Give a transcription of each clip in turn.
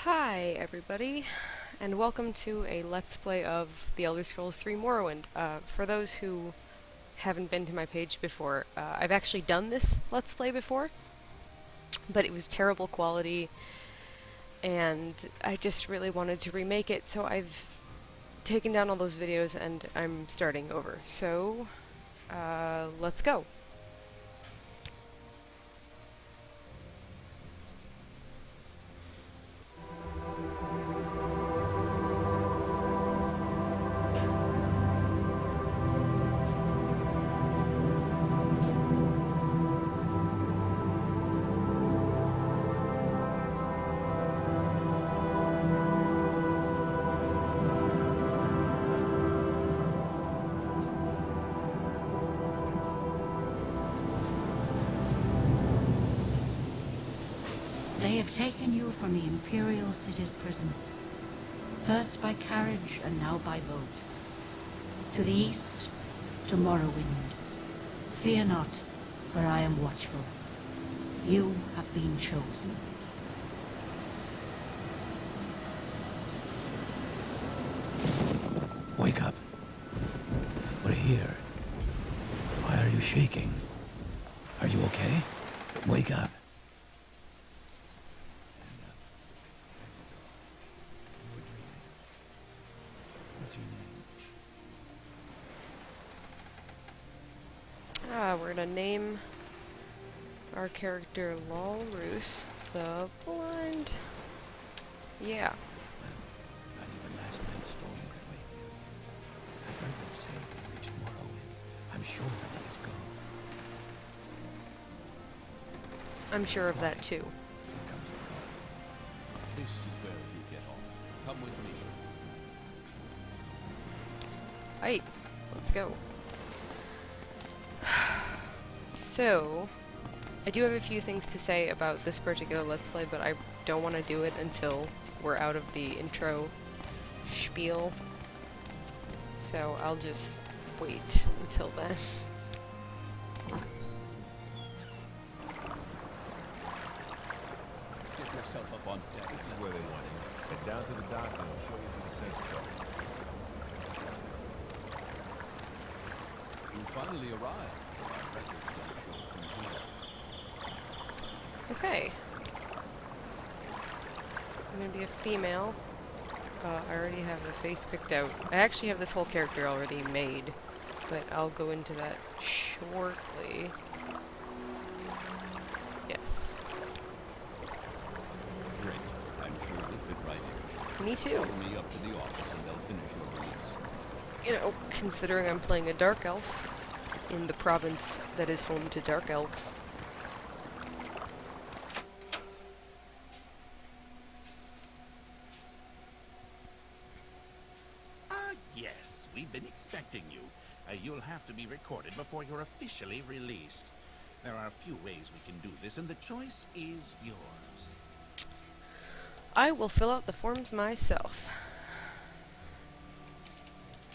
Hi everybody, and welcome to a Let's Play of The Elder Scrolls 3 Morrowind. For those who haven't been to my page before, I've actually done this Let's Play before, but it was terrible quality, and I just really wanted to remake it, so I've taken down all those videos and I'm starting over. So, let's go. They have taken you from the Imperial City's prison, first by carriage and now by boat. To the east, to Morrowind. Fear not, for I am watchful. You have been chosen. Wake up. We're here. Why are you shaking? Are you okay? Wake up. What's your name? We're gonna name our character Lolroos the Blind. Yeah. Not even last night's storm could wake you. I heard them say they reached Morrowind. I'm sure that it's gone. I'm sure of that too. Here comes the car. This is where you get off. Come with me. Right, let's go. So, I do have a few things to say about this particular Let's Play, but I don't want to do it until we're out of the intro spiel. So I'll just wait until then. Get yourself up on deck. This is where they want you. Head down to the dock and I'll show you who the census are. You finally arrived. Our records don't show from here. Okay. I'm gonna be a female. I already have the face picked out. I actually have this whole character already made, but I'll go into that shortly. Yes. Great. I'm sure you'll fit right in. Me too. Follow me up to the office and they'll finish your release. You know, considering I'm playing a dark elf in the province that is home to dark elves. Yes, we've been expecting you. You'll have to be recorded before you're officially released. There are a few ways we can do this, and the choice is yours. I will fill out the forms myself.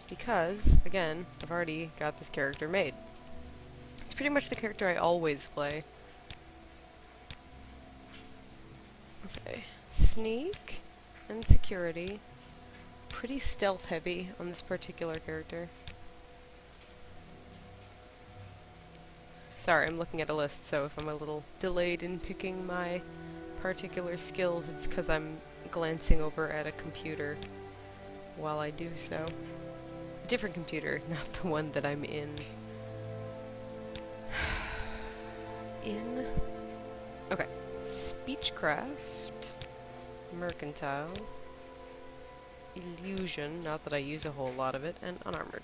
Because, again, I've already got this character made. It's pretty much the character I always play. Okay. Sneak and security. Pretty stealth heavy on this particular character. Sorry, I'm looking at a list, so if I'm a little delayed in picking my particular skills, it's because I'm glancing over at a computer while I do so. A different computer, not the one that I'm in. Okay. Speechcraft. Mercantile. Illusion, not that I use a whole lot of it, and unarmored.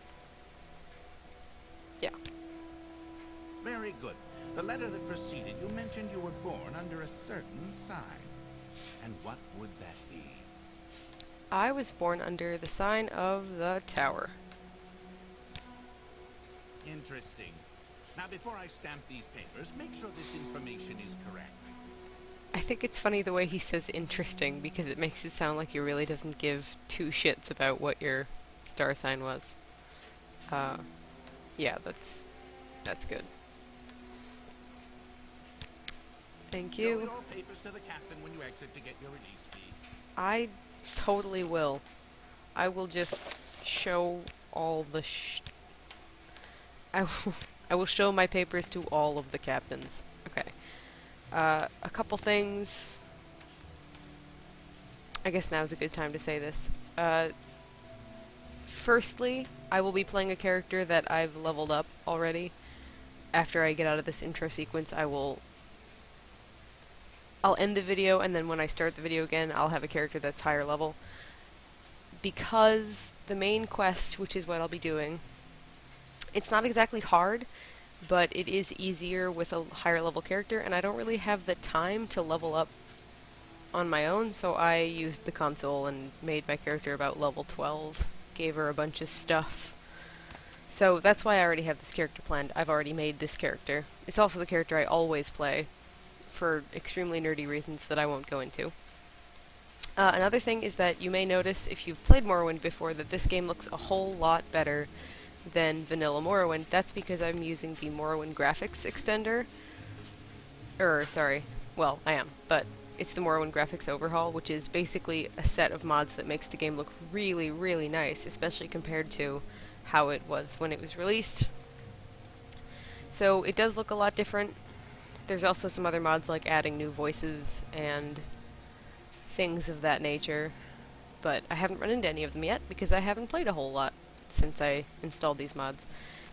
Yeah. Very good. The letter that preceded you mentioned you were born under a certain sign. And what would that be? I was born under the sign of the Tower. Interesting. Now, before I stamp these papers, make sure this information is correct. I think it's funny the way he says interesting, because it makes it sound like he really doesn't give two shits about what your star sign was. Yeah, that's good. Thank Show you. your papers to the captain when you exit to get your release fee. I totally will. I will just show all the I will, I will show my papers to all of the captains. Okay. A couple things. I guess now's a good time to say this. Firstly, I will be playing a character that I've leveled up already. After I get out of this intro sequence, I'll end the video, and then when I start the video again, I'll have a character that's higher level. Because the main quest, which is what I'll be doing, it's not exactly hard, but it is easier with a higher level character, and I don't really have the time to level up on my own, so I used the console and made my character about level 12, gave her a bunch of stuff. So that's why I already have this character planned. I've already made this character. It's also the character I always play, for extremely nerdy reasons that I won't go into. Another thing is that you may notice, if you've played Morrowind before, that this game looks a whole lot better than vanilla Morrowind. That's because I'm using the Morrowind graphics extender. Sorry. Well, I am, but it's the Morrowind graphics overhaul, which is basically a set of mods that makes the game look really, really nice, especially compared to how it was when it was released. So it does look a lot different. There's also some other mods like adding new voices and things of that nature, but I haven't run into any of them yet because I haven't played a whole lot since I installed these mods.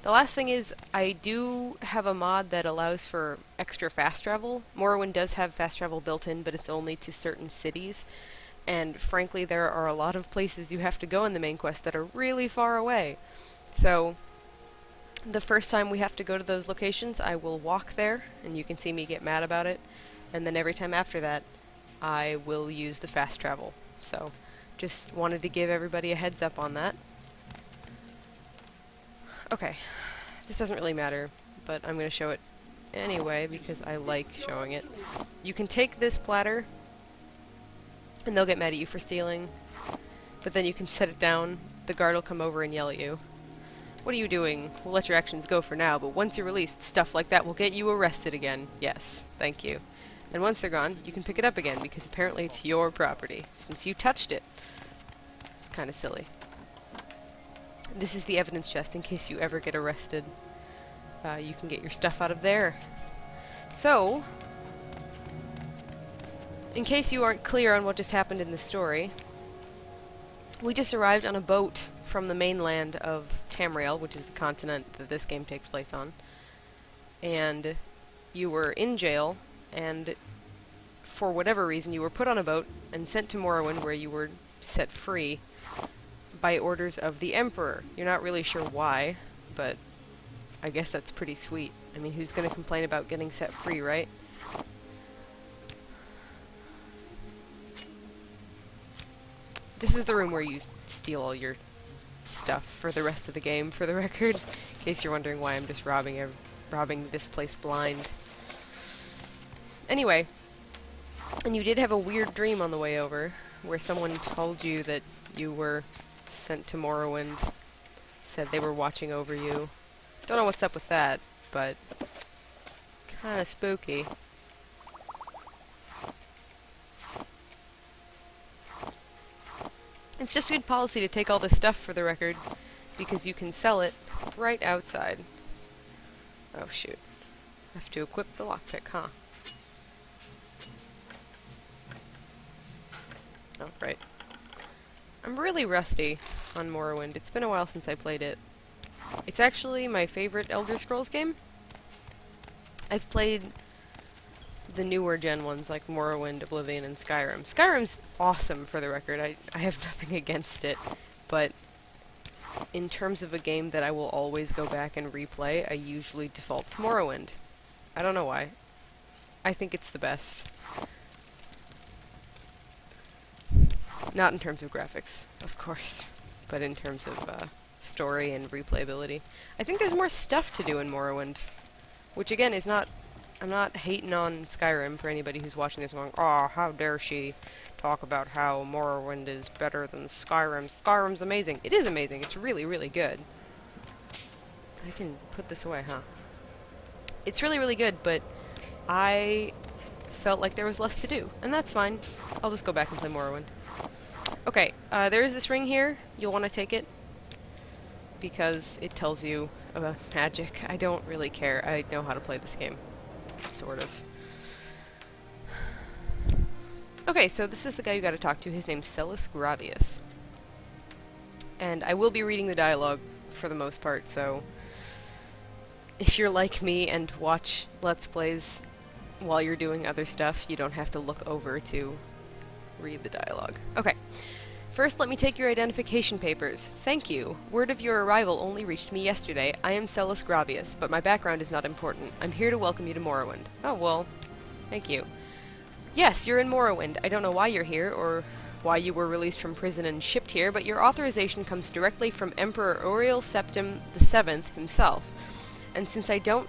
The last thing is, I do have a mod that allows for extra fast travel. Morrowind does have fast travel built in, but it's only to certain cities, and frankly there are a lot of places you have to go in the main quest that are really far away. So the first time we have to go to those locations, I will walk there, and you can see me get mad about it, and then every time after that, I will use the fast travel. So, just wanted to give everybody a heads up on that. Okay, this doesn't really matter, but I'm going to show it anyway because I like showing it. You can take this platter, and they'll get mad at you for stealing, but then you can set it down, the guard will come over and yell at you. What are you doing? We'll let your actions go for now, but once you're released, stuff like that will get you arrested again. Yes, thank you. And once they're gone, you can pick it up again, because apparently it's your property, since you touched it. It's kind of silly. This is the evidence chest, in case you ever get arrested. You can get your stuff out of there. So, in case you aren't clear on what just happened in the story, we just arrived on a boat from the mainland of Tamriel, which is the continent that this game takes place on. And you were in jail, and for whatever reason you were put on a boat and sent to Morrowind, where you were set free by orders of the Emperor. You're not really sure why, but I guess that's pretty sweet. I mean, who's gonna complain about getting set free, right? This is the room where you steal all your stuff for the rest of the game, for the record, in case you're wondering why I'm just robbing this place blind. Anyway, and you did have a weird dream on the way over, where someone told you that you were sent to Morrowind, said they were watching over you. Don't know what's up with that, but kinda spooky. It's just good policy to take all this stuff, for the record, because you can sell it right outside. Oh shoot. I have to equip the lockpick, huh? Oh, right. I'm really rusty on Morrowind. It's been a while since I played it. It's actually my favorite Elder Scrolls game. I've played the newer gen ones like Morrowind, Oblivion, and Skyrim. Skyrim's awesome, for the record. I have nothing against it, but in terms of a game that I will always go back and replay, I usually default to Morrowind. I don't know why. I think it's the best. Not in terms of graphics, of course, but in terms of story and replayability. I think there's more stuff to do in Morrowind, which again is not... I'm not hating on Skyrim for anybody who's watching this going, "Oh, how dare she talk about how Morrowind is better than Skyrim. Skyrim's amazing." It is amazing. It's really, really good. I can put this away, huh? It's really, really good, but I felt like there was less to do, and that's fine. I'll just go back and play Morrowind. Okay, there is this ring here. You'll want to take it, because it tells you about magic. I don't really care. I know how to play this game. Sort of. Okay, so this is the guy you gotta talk to. His name's Celis Gravius. And I will be reading the dialogue for the most part, so if you're like me and watch Let's Plays while you're doing other stuff, you don't have to look over to read the dialogue. Okay. First, let me take your identification papers. Thank you. Word of your arrival only reached me yesterday. I am Celis Gravius, but my background is not important. I'm here to welcome you to Morrowind. Oh, well, thank you. Yes, you're in Morrowind. I don't know why you're here, or why you were released from prison and shipped here, but your authorization comes directly from Emperor Auriel Septim VII himself. And since I don't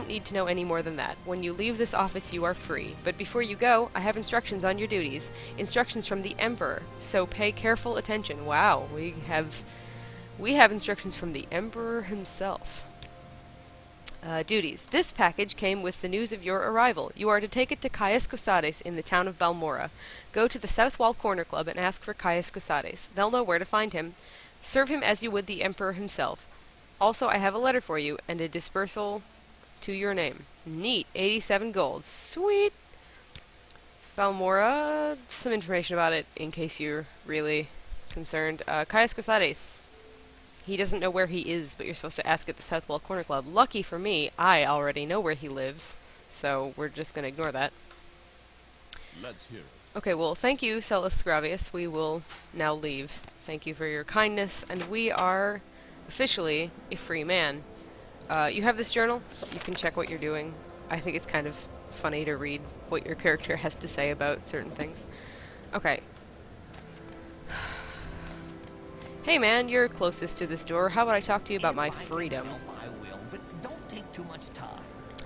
need to know any more than that. When you leave this office, you are free. But before you go, I have instructions on your duties. Instructions from the Emperor. So pay careful attention. Wow, we have instructions from the Emperor himself. Duties. This package came with the news of your arrival. You are to take it to Caius Cosades in the town of Balmora. Go to the South Wall Corner Club and ask for Caius Cosades. They'll know where to find him. Serve him as you would the Emperor himself. Also, I have a letter for you, and a dispersal to your name. Neat. 87 gold. Sweet! Balmora, some information about it in case you're really concerned. Caius Cosades. He doesn't know where he is, but you're supposed to ask at the South Wall Corner Club. Lucky for me, I already know where he lives, so we're just gonna ignore that. Let's hear it. Okay, well, thank you, Celis Gravius. We will now leave. Thank you for your kindness, and we are officially a free man. You have this journal. You can check what you're doing. I think it's kind of funny to read what your character has to say about certain things. Okay. Hey man, you're closest to this door. How about I talk to you about my freedom? I will, but don't take too much time.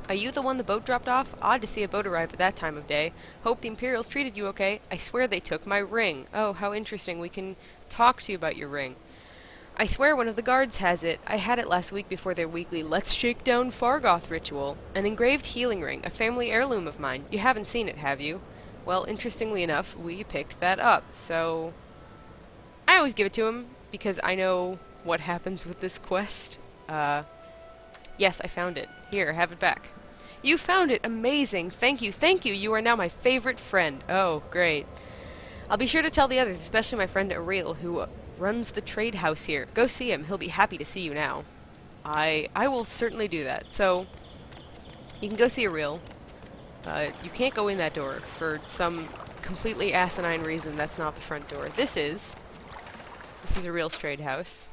Are you the one the boat dropped off? Odd to see a boat arrive at that time of day. Hope the Imperials treated you okay. I swear they took my ring. Oh, how interesting. We can talk to you about your ring. I swear one of the guards has it. I had it last week before their weekly Let's Shake Down Fargoth ritual. An engraved healing ring, a family heirloom of mine. You haven't seen it, have you? Well, interestingly enough, we picked that up, so I always give it to him, because I know what happens with this quest. Yes, I found it. Here, have it back. You found it! Amazing! Thank you, thank you! You are now my favorite friend. Oh, great. I'll be sure to tell the others, especially my friend Auriel, who runs the trade house here. Go see him. He'll be happy to see you now. I will certainly do that. So, you can go see Auriel. You can't go in that door for some completely asinine reason. That's not the front door. This is Auriel's trade house.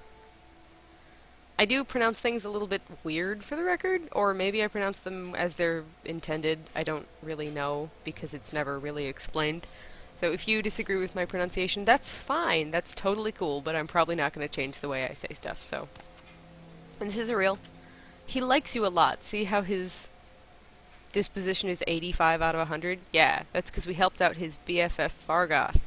I do pronounce things a little bit weird for the record, or maybe I pronounce them as they're intended. I don't really know, because it's never really explained. So if you disagree with my pronunciation, that's fine. That's totally cool, but I'm probably not going to change the way I say stuff, so. And this is Auriel. He likes you a lot. See how his disposition is 85 out of 100? Yeah, that's because we helped out his BFF Fargoth.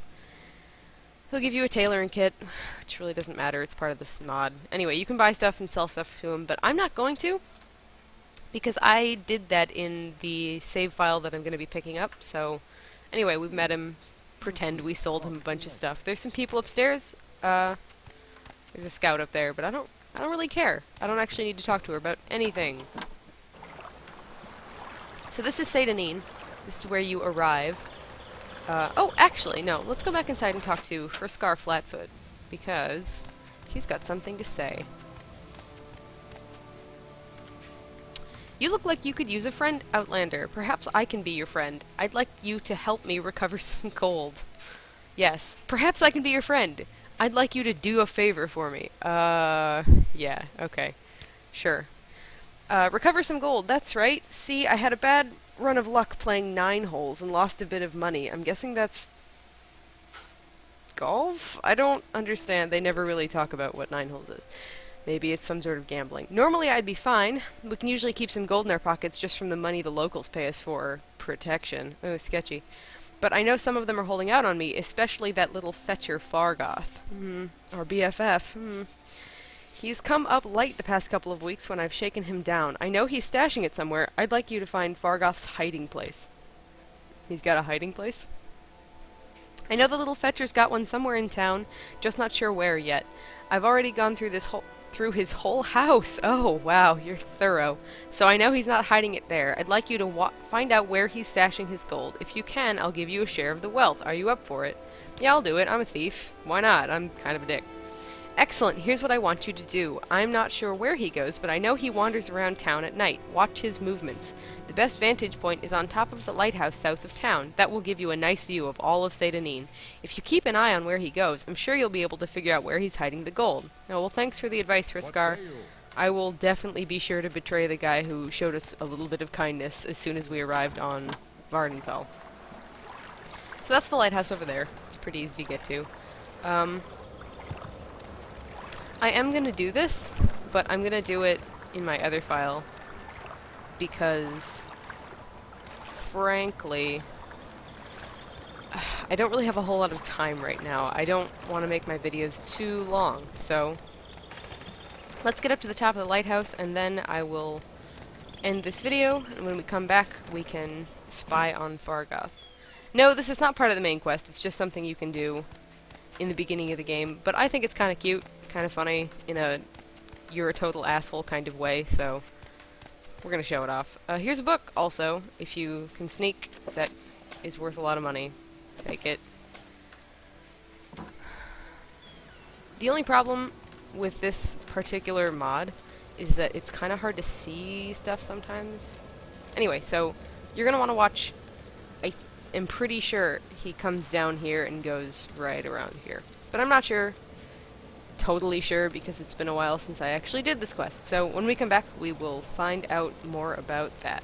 He'll give you a tailoring kit, which really doesn't matter. It's part of this mod. Anyway, you can buy stuff and sell stuff to him, but I'm not going to, because I did that in the save file that I'm going to be picking up. So, anyway, we've met him. Pretend we sold him a bunch of stuff. There's some people upstairs. There's a scout up there, but I don't really care. I don't actually need to talk to her about anything. So this is Seydanine. This is where you arrive. Oh, actually, no. Let's go back inside and talk to Hrothgar Flatfoot, because he's got something to say. You look like you could use a friend, Outlander. Perhaps I can be your friend. I'd like you to help me recover some gold. Yes, perhaps I can be your friend. I'd like you to do a favor for me. Yeah, okay. Sure. Recover some gold, that's right. See, I had a bad run of luck playing 9 holes and lost a bit of money. I'm guessing that's golf? I don't understand. They never really talk about what 9 holes is. Maybe it's some sort of gambling. Normally I'd be fine. We can usually keep some gold in our pockets just from the money the locals pay us for protection. Oh, sketchy. But I know some of them are holding out on me, especially that little fetcher Fargoth. Or BFF. He's come up light the past couple of weeks when I've shaken him down. I know he's stashing it somewhere. I'd like you to find Fargoth's hiding place. He's got a hiding place. I know the little fetcher's got one somewhere in town, just not sure where yet. I've already gone through his whole house. Oh, wow, you're thorough. So I know he's not hiding it there. I'd like you to find out where he's stashing his gold. If you can, I'll give you a share of the wealth. Are you up for it? Yeah, I'll do it. I'm a thief. Why not? I'm kind of a dick. Excellent. Here's what I want you to do. I'm not sure where he goes, but I know he wanders around town at night. Watch his movements. The best vantage point is on top of the lighthouse south of town. That will give you a nice view of all of Saint Denis. If you keep an eye on where he goes, I'm sure you'll be able to figure out where he's hiding the gold. Oh, well, thanks for the advice, Friskar. I will definitely be sure to betray the guy who showed us a little bit of kindness as soon as we arrived on Vardenfell. So that's the lighthouse over there. It's pretty easy to get to. I am going to do this, but I'm going to do it in my other file because, frankly, I don't really have a whole lot of time right now. I don't want to make my videos too long, so let's get up to the top of the lighthouse and then I will end this video, and when we come back we can spy on Fargoth. No, this is not part of the main quest, it's just something you can do in the beginning of the game, but I think it's kind of cute, kind of funny, in a you're a total asshole kind of way, so we're gonna show it off. Here's a book, also, if you can sneak, that is worth a lot of money. Take it. The only problem with this particular mod is that it's kind of hard to see stuff sometimes. Anyway, so you're gonna want to watch. I am pretty sure he comes down here and goes right around here, but I'm not sure. Totally sure because it's been a while since I actually did this quest. So when we come back, we will find out more about that.